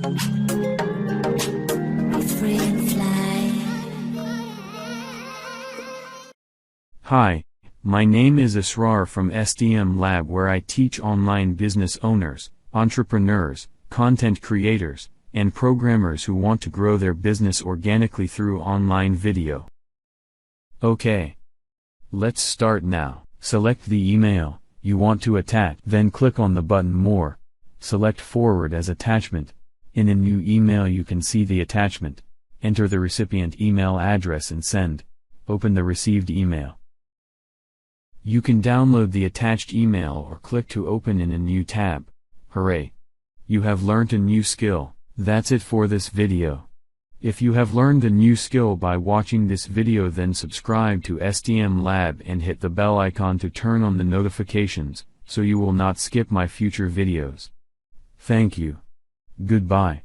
Be free and fly. Hi, my name is Asrar from SDM Lab, where I teach online business owners, entrepreneurs, content creators, and programmers who want to grow their business organically through online video. Okay. Let's start now. Select the email you want to attach, then click on the button More. Select Forward as attachment. In a new email you can see the attachment. Enter the recipient email address and send. Open the received email. You can download the attached email or click to open in a new tab. Hooray! You have learned a new skill. That's it for this video. If you have learned a new skill by watching this video, then subscribe to SDM Lab and hit the bell icon to turn on the notifications, so you will not skip my future videos. Thank you. Goodbye.